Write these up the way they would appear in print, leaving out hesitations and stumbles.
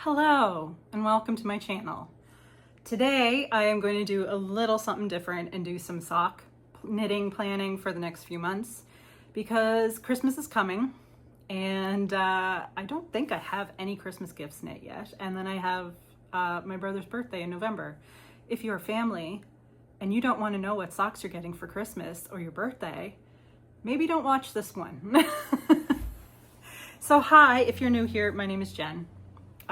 Hello and welcome to my channel. Today I am going to do a little something different and do some sock knitting planning for the next few months because Christmas is coming and I don't think I have any Christmas gifts knit yet, and then I have my brother's birthday in November. If you're a family and you don't want to know what socks you're getting for Christmas or your birthday, maybe don't watch this one. So hi, if you're new here, my name is Jen.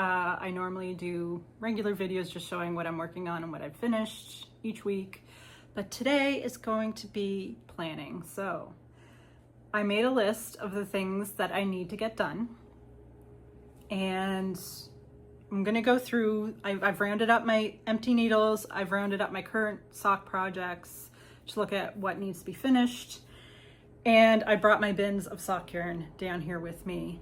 I normally do regular videos just showing what I'm working on and what I've finished each week, but today is going to be planning. So I made a list of the things that I need to get done, and I'm gonna go through. I've rounded up my empty needles, I've rounded up my current sock projects to look at what needs to be finished, and I brought my bins of sock yarn down here with me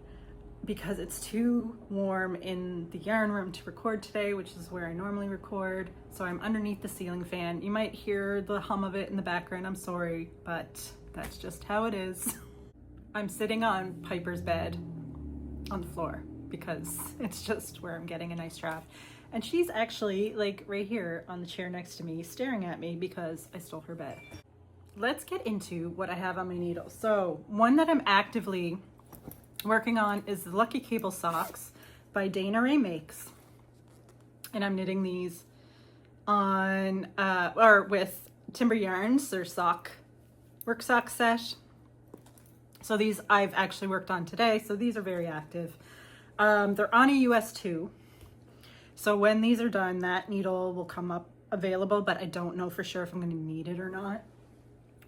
because it's too warm in the yarn room to record today, which is where I normally record. So I'm underneath the ceiling fan. You might hear the hum of it in the background. I'm sorry, but that's just how it is. I'm sitting on Piper's bed on the floor because it's just where I'm getting a nice draft. And she's actually like right here on the chair next to me staring at me because I stole her bed. Let's get into what I have on my needles. So one that I'm actively working on is the Lucky Cable Socks by Dana Rae Makes, and I'm knitting these on with Timber Yarns, their work sock set. So these I've actually worked on today, so these are very active. They're on a US 2, so when these are done, that needle will come up available, but I don't know for sure if I'm going to need it or not.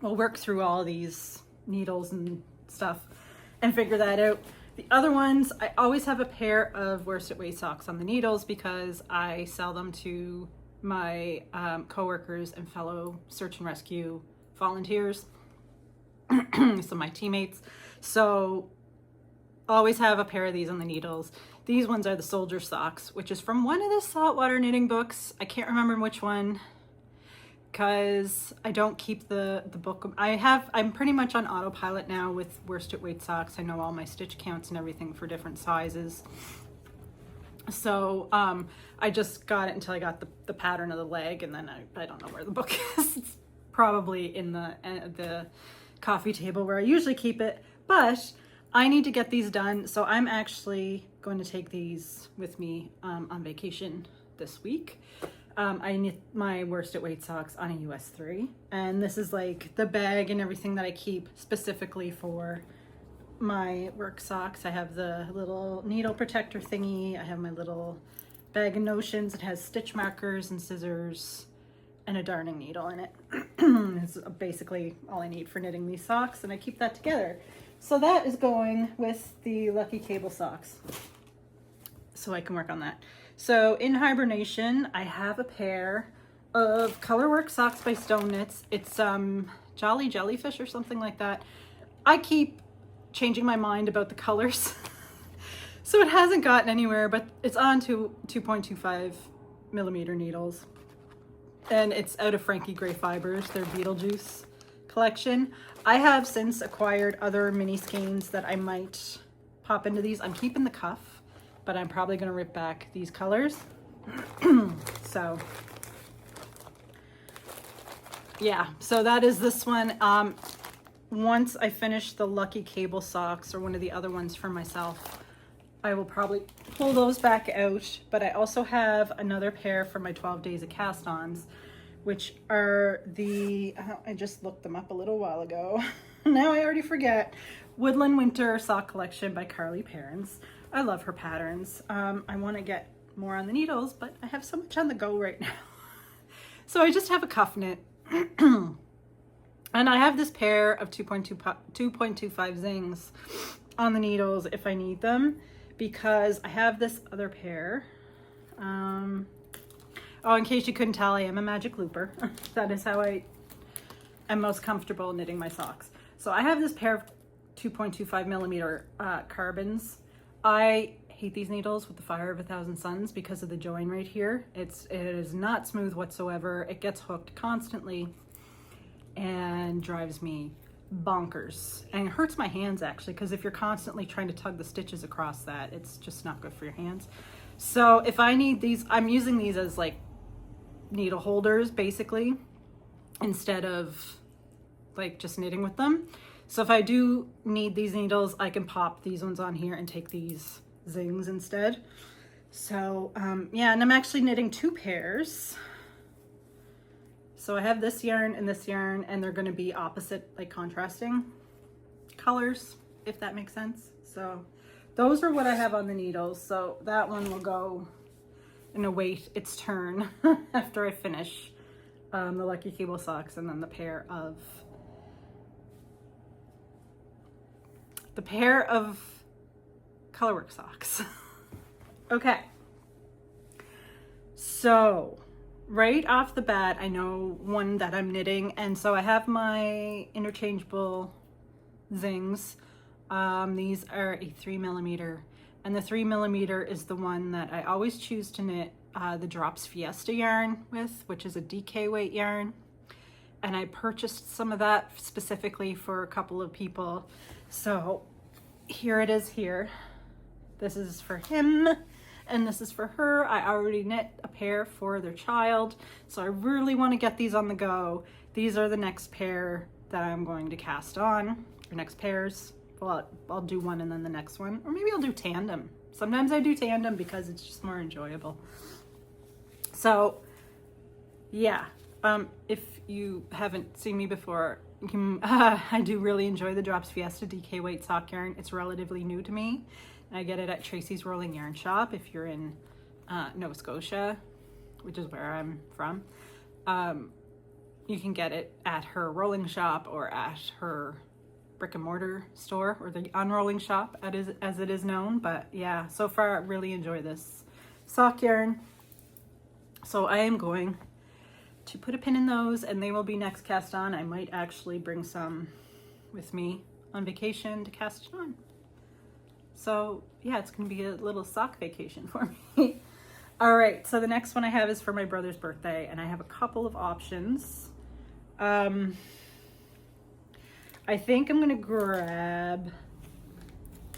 We'll work through all these needles and stuff and figure that out. The other ones, I always have a pair of worsted weight socks on the needles because I sell them to my coworkers and fellow search and rescue volunteers, so my teammates. So always have a pair of these on the needles. These ones are the soldier socks, which is from one of the saltwater knitting books. I can't remember which one, because I don't keep the book. I'm pretty much on autopilot now with worsted weight socks. I know all my stitch counts and everything for different sizes. So I just got it until I got the pattern of the leg, and then I don't know where the book is. It's probably in the coffee table where I usually keep it, but I need to get these done. So I'm actually going to take these with me on vacation this week. I knit my worsted weight socks on a US 3, and this is like the bag and everything that I keep specifically for my work socks. I have the little needle protector thingy. I have my little bag of notions. It has stitch markers and scissors and a darning needle in it. It's basically all I need for knitting these socks, and I keep that together. So that is going with the Lucky Cable Socks, so I can work on that. So in hibernation, I have a pair of Colorwork socks by Stone Knits. It's Jolly Jellyfish or something like that. I keep changing my mind about the colors, so it hasn't gotten anywhere, but it's on to 2.25 millimeter needles, and it's out of Frankie Gray Fibers, their Beetlejuice collection. I have since acquired other mini skeins that I might pop into these. I'm keeping the cuff, but I'm probably going to rip back these colors. So yeah, so that is this one. Once I finish the Lucky Cable Socks or one of the other ones for myself, I will probably pull those back out. But I also have another pair for my 12 days of cast-ons, which are the, I just looked them up a little while ago. Now I already forget. Woodland Winter Sock Collection by Carly Perrins. I love her patterns. I want to get more on the needles, but I have so much on the go right now. So I just have a cuff knit. And I have this pair of 2.25 zings on the needles if I need them, because I have this other pair. Oh, in case you couldn't tell, I am a magic looper. That is how I am most comfortable knitting my socks. So I have this pair of 2.25 millimeter carbons. I hate these needles with the fire of 1,000 suns because of the join right here. It is not smooth whatsoever. It gets hooked constantly and drives me bonkers, and it hurts my hands actually, because if you're constantly trying to tug the stitches across that, it's just not good for your hands. So if I need these, I'm using these as like needle holders basically, instead of like just knitting with them. So if I do need these needles, I can pop these ones on here and take these zings instead. So yeah, and I'm actually knitting 2 pairs. So I have this yarn, and they're going to be opposite, like contrasting colors, if that makes sense. So those are what I have on the needles. So that one will go and await its turn after I finish the Lucky Cable socks, and then the pair of colorwork socks. Okay. So right off the bat, I know one that I'm knitting, and so I have my interchangeable zings. These are a 3mm, and the 3mm is the one that I always choose to knit the Drops Fiesta yarn with, which is a DK weight yarn. And I purchased some of that specifically for a couple of people. So here it is here. This is for him, and this is for her. I already knit a pair for their child, so I really want to get these on the go. These are the next pair that I'm going to cast on, or next pairs. Well, I'll do one and then the next one, or maybe I'll do tandem. Sometimes I do tandem because it's just more enjoyable. So yeah, if you haven't seen me before, I do really enjoy the Drops Fiesta DK weight sock yarn. It's relatively new to me. I get it at Tracy's Rolling Yarn Shop if you're in Nova Scotia, which is where I'm from. You can get it at her rolling shop or at her brick and mortar store, or the unrolling shop as it is known. But yeah, so far I really enjoy this sock yarn. So I am going to put a pin in those, and they will be next cast on. I might actually bring some with me on vacation to cast it on. So yeah, it's gonna be a little sock vacation for me. All right, so the next one I have is for my brother's birthday, and I have a couple of options. I think I'm gonna grab,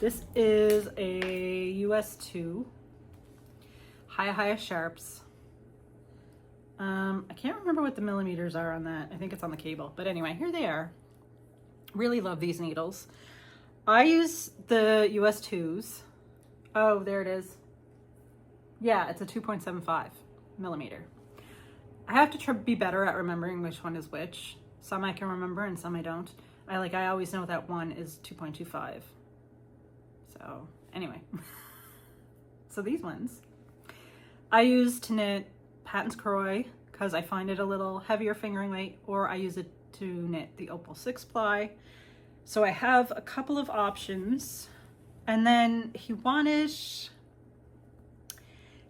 this is a US 2 High Sharps. I can't remember what the millimeters are on that. I think it's on the cable, but anyway, here they are. Really love these needles. I use the US 2s. Oh, there it is. Yeah, it's a 2.75 millimeter. I have to be better at remembering which one is which. Some I can remember and some I don't. I always know that one is 2.25. So anyway, so these ones I use to knit Patton's Croy because I find it a little heavier fingering weight, or I use it to knit the Opal 6-ply. So I have a couple of options. And then he wanted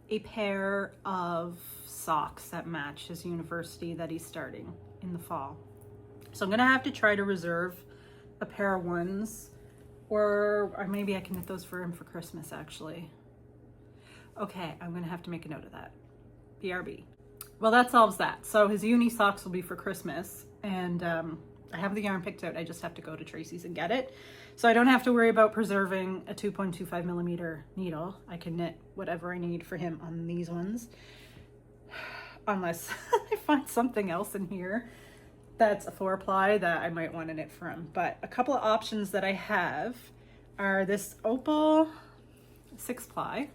a pair of socks that match his university that he's starting in the fall. So I'm gonna have to try to reserve a pair of ones, or maybe I can knit those for him for Christmas actually. Okay, I'm gonna have to make a note of that. BRB. Well, that solves that. So his uni socks will be for Christmas, and I have the yarn picked out. I just have to go to Tracy's and get it. So I don't have to worry about preserving a 2.25 millimeter needle. I can knit whatever I need for him on these ones. Unless I find something else in here that's a 4-ply that I might want to knit for him. But a couple of options that I have are this Opal 6-ply.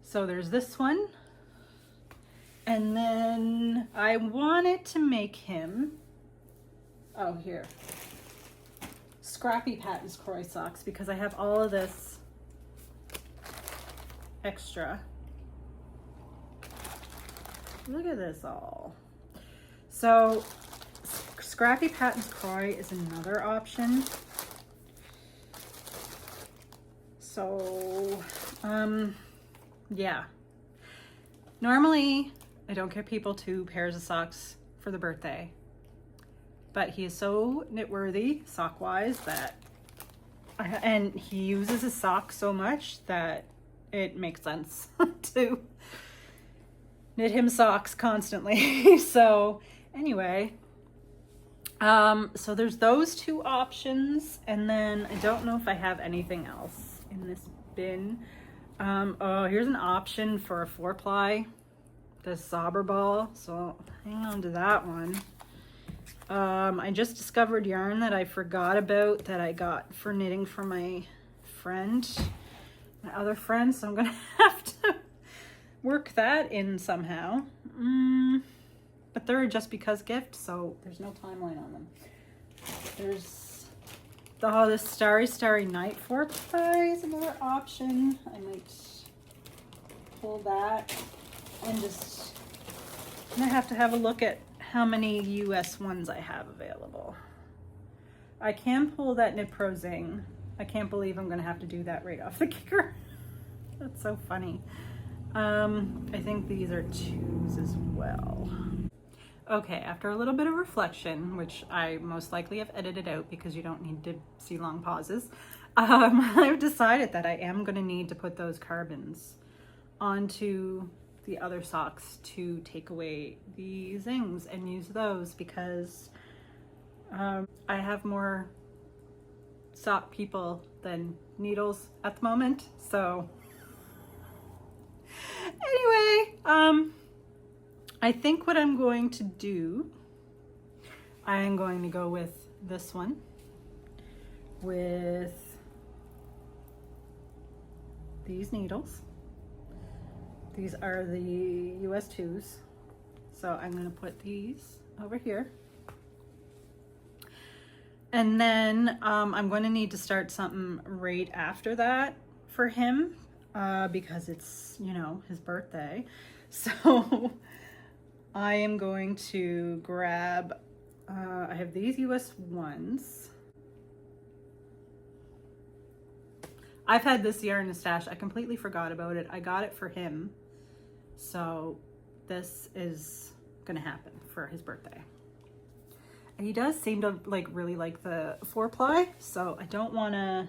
So there's this one. And then I wanted to make him, oh here, Scrappy Patton's Croy socks, because I have all of this extra. Look at this all. So Scrappy Patton's Croy is another option. So, yeah. Normally, I don't get people 2 pairs of socks for the birthday, but he is so knit-worthy, sock-wise, that, and he uses his socks so much that it makes sense to knit him socks constantly. So anyway, so there's those 2 options, and then I don't know if I have anything else in this bin. Oh, here's an option for a 4-ply, this Zobber ball. So hang on to that one. I just discovered yarn that I forgot about that I got for knitting for my other friend. So I'm gonna have to work that in somehow. But they're a just because gift, so there's no timeline on them. There's this Starry Night 4-ply is another option. I might pull that and just, I'm gonna have to have a look at how many US ones I have available. I can pull that Knit Pro Zing. I can't believe I'm gonna have to do that right off the kicker. That's so funny. I think these are 2s as well. Okay, after a little bit of reflection, which I most likely have edited out because you don't need to see long pauses, I've decided that I am going to need to put those carbons onto the other socks to take away the zings and use those because I have more sock people than needles at the moment. So anyway, I think what I'm going to do, I am going to go with this one with these needles. These are the US 2s. So I'm going to put these over here. And then I'm going to need to start something right after that for him because it's, you know, his birthday. So I am going to grab, I have these US 1s. I've had this yarn in a stash. I completely forgot about it. I got it for him. So this is gonna happen for his birthday. And he does seem to really like the 4-ply, so I don't wanna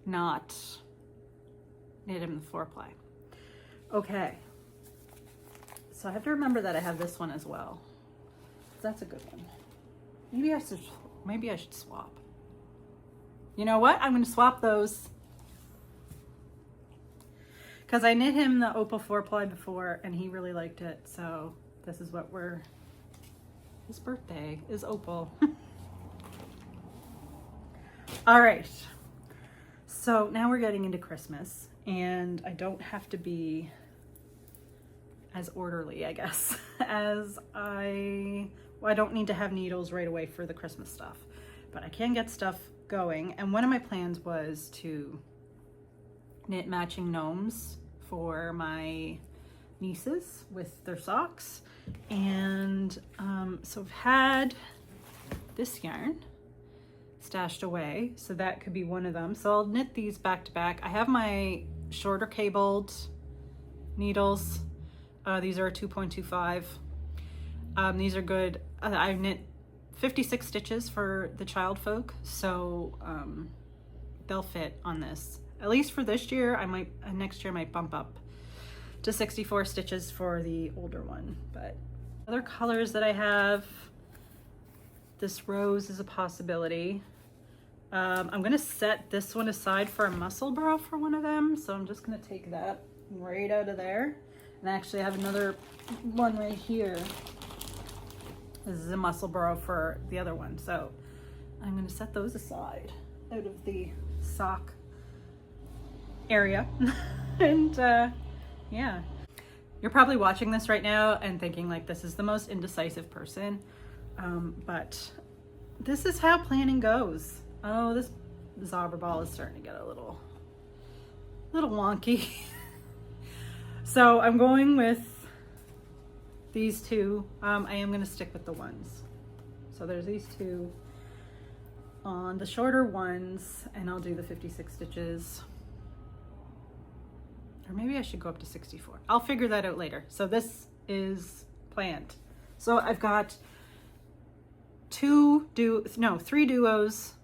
not knit him the 4-ply. Okay. So I have to remember that I have this one as well. That's a good one. Maybe I should swap. You know what? I'm going to swap those. Because I knit him the Opal 4-ply before and he really liked it. So this is what his birthday is Opal. All right. So now we're getting into Christmas and I don't have to be as orderly, I guess, as I don't need to have needles right away for the Christmas stuff, but I can get stuff going. And one of my plans was to knit matching gnomes for my nieces with their socks. And so I've had this yarn stashed away, so that could be one of them. So I'll knit these back to back. I have my shorter cabled needles. These are 2.25. These are good. I knit 56 stitches for the child folk, so they'll fit on this. At least for this year. I might next year I might bump up to 64 stitches for the older one. But other colors that I have, this rose is a possibility. I'm gonna set this one aside for a muscle brow for one of them, so I'm just gonna take that right out of there. And actually I have another one right here. This is a muscle burrow for the other one. So I'm going to set those aside out of the sock area. And yeah, you're probably watching this right now and thinking like, this is the most indecisive person. But this is how planning goes. Oh, this Zobber ball is starting to get a little wonky. So I'm going with these two. I am going to stick with the ones. So there's these two on the shorter ones, and I'll do the 56 stitches. Or maybe I should go up to 64. I'll figure that out later. So this is planned. So I've got three duos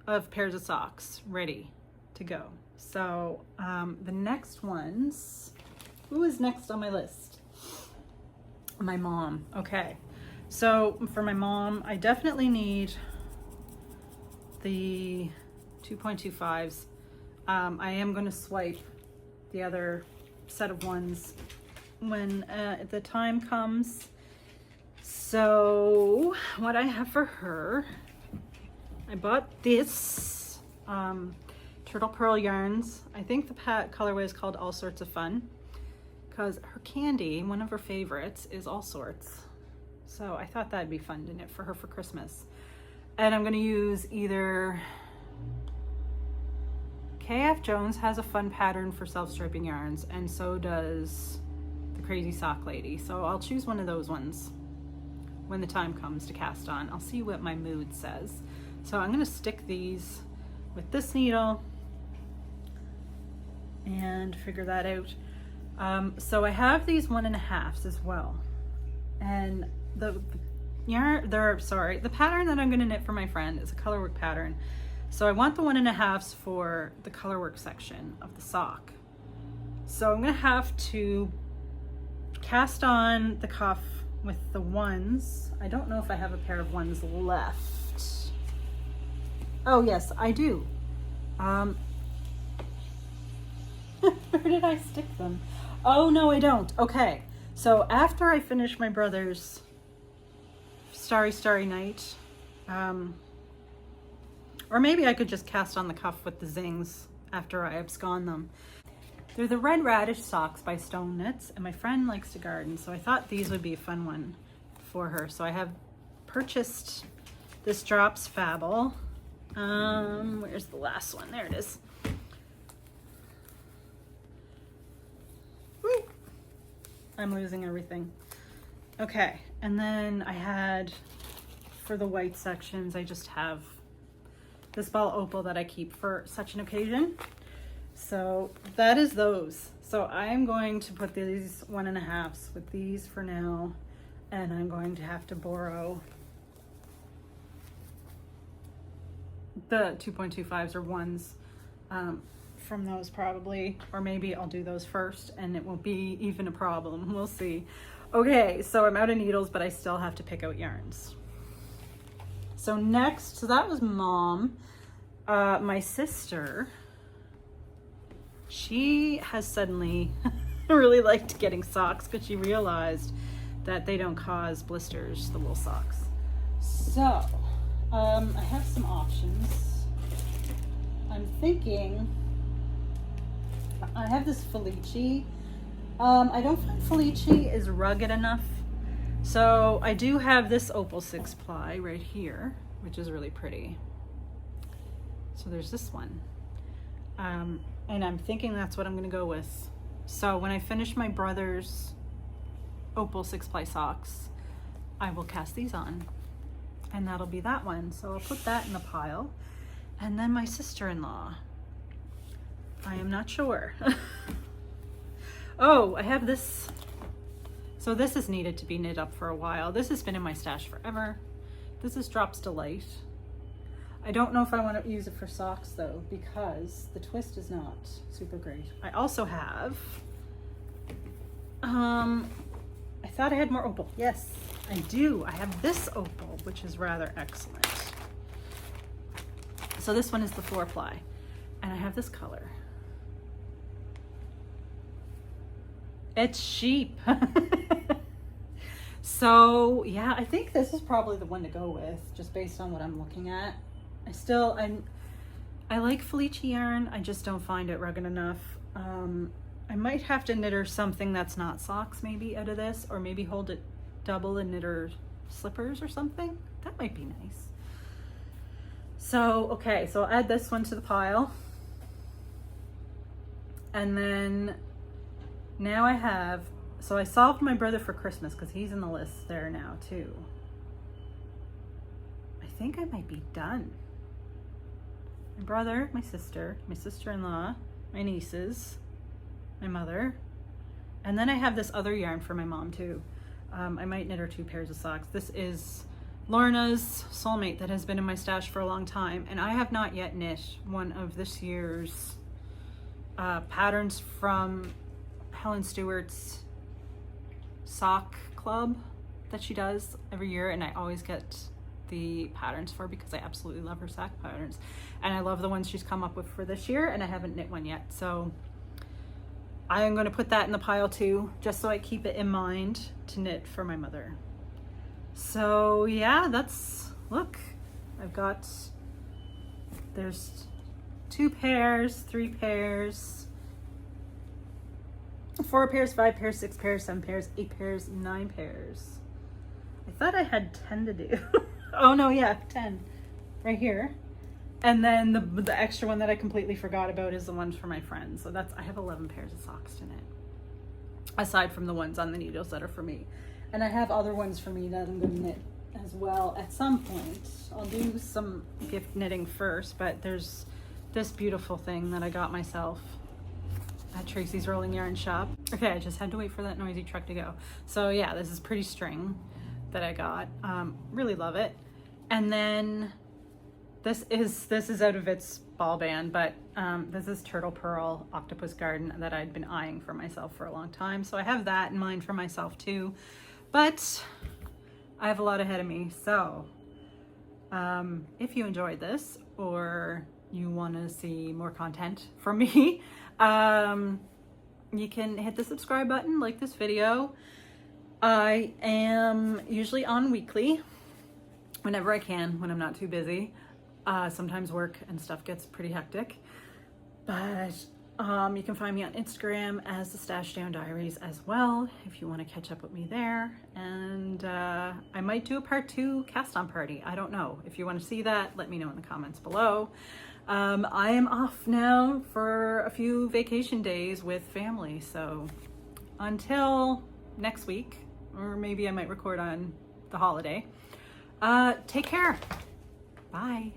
of pairs of socks ready to go. So the next ones, who is next on my list? My mom. Okay, so for my mom, I definitely need the 2.25s. I am going to swipe the other set of ones when the time comes. So what I have for her, I bought this Turtle Pearl yarns. I think the colorway is called All Sorts of Fun, because her candy, one of her favorites, is All Sorts. So I thought that'd be fun to knit for her for Christmas. And I'm gonna use either, KF Jones has a fun pattern for self-striping yarns, and so does the Crazy Sock Lady. So I'll choose one of those ones when the time comes to cast on. I'll see what my mood says. So I'm gonna stick these with this needle and figure that out. So I have these 1.5s as well. And the pattern that I'm gonna knit for my friend is a colorwork pattern. So I want the 1.5s for the colorwork section of the sock. So I'm gonna have to cast on the cuff with the 1s. I don't know if I have a pair of 1s left. Oh yes, I do. Where did I stick them? Oh no, I don't. Okay, so after I finish my brother's Starry Starry Night, or maybe I could just cast on the cuff with the zings after I abscond them. They're the Red Radish socks by Stone Knits, and my friend likes to garden, so I thought these would be a fun one for her. So I have purchased this Drops Fabble. Where's the last one? There it is. Woo! I'm losing everything. Okay, and then I had, for the white sections, I just have this ball opal that I keep for such an occasion. So that is those. So I'm going to put these 1.5s with these for now, and I'm going to have to borrow the 2.25s or 1s from those probably, or maybe I'll do those first and it won't be even a problem. We'll see. Okay, so I'm out of needles, but I still have to pick out yarns. So next, so that was Mom. My sister, she has suddenly really liked getting socks because she realized that they don't cause blisters, the wool socks. So I have some options. I'm thinking, I have this Felici. I don't find Felici is rugged enough. So I do have this Opal 6 ply right here, which is really pretty. So there's this one. And I'm thinking that's what I'm gonna go with. So when I finish my brother's Opal 6 ply socks, I will cast these on, and that'll be that one. So I'll put that in the pile. And then my sister-in-law, I am not sure. Oh, I have this. So this is needed to be knit up for a while. This has been in my stash forever. This is Drops Delight. I don't know if I want to use it for socks though, because the twist is not super great. I also have, I thought I had more opal. Yes, I do. I have this opal, which is rather excellent. So this one is the 4 ply, and I have this color. It's sheep. So yeah, I think this is probably the one to go with, just based on what I'm looking at. I like Felici yarn. I just don't find it rugged enough. I might have to knit her something that's not socks maybe out of this, or maybe hold it double and knit her slippers or something. That might be nice. So, okay, so I'll add this one to the pile. And then now I have, so I solved my brother for Christmas because he's in the list there now too. I think I might be done. My brother, my sister, my sister-in-law, my nieces, my mother, and then I have this other yarn for my mom too. I might knit her 2 pairs of socks. This is Lorna's Soulmate that has been in my stash for a long time, and I have not yet knit one of this year's patterns from Helen Stewart's sock club that she does every year, and I always get the patterns for because I absolutely love her sock patterns, and I love the ones she's come up with for this year, and I haven't knit one yet. So I'm going to put that in the pile too, just so I keep it in mind to knit for my mother. So yeah, look, there's 2 pairs, 3 pairs, 4 pairs, 5 pairs, 6 pairs, 7 pairs, 8 pairs, 9 pairs. I thought I had 10 to do. Oh no, yeah, 10 right here. And then the extra one that I completely forgot about is the ones for my friends. So I have 11 pairs of socks to knit, aside from the ones on the needles that are for me. And I have other ones for me that I'm going to knit as well at some point. I'll do some gift knitting first, but there's this beautiful thing that I got myself at Tracy's Rolling Yarn Shop. Okay, I just had to wait for that noisy truck to go. So yeah, this is pretty string that I got. Really love it. And then this is out of its ball band, but this is Turtle Pearl Octopus Garden that I'd been eyeing for myself for a long time. So I have that in mind for myself too, but I have a lot ahead of me. So if you enjoyed this, or you want to see more content from me, you can hit the subscribe button, like this video. I am usually on weekly whenever I can, when I'm not too busy. Sometimes work and stuff gets pretty hectic, but you can find me on Instagram as the Stash Down Diaries as well, if you want to catch up with me there. And I might do a part 2 cast on party. I don't know. If you want to see that, let me know in the comments below. I am off now for a few vacation days with family, so until next week, or maybe I might record on the holiday. Take care. Bye.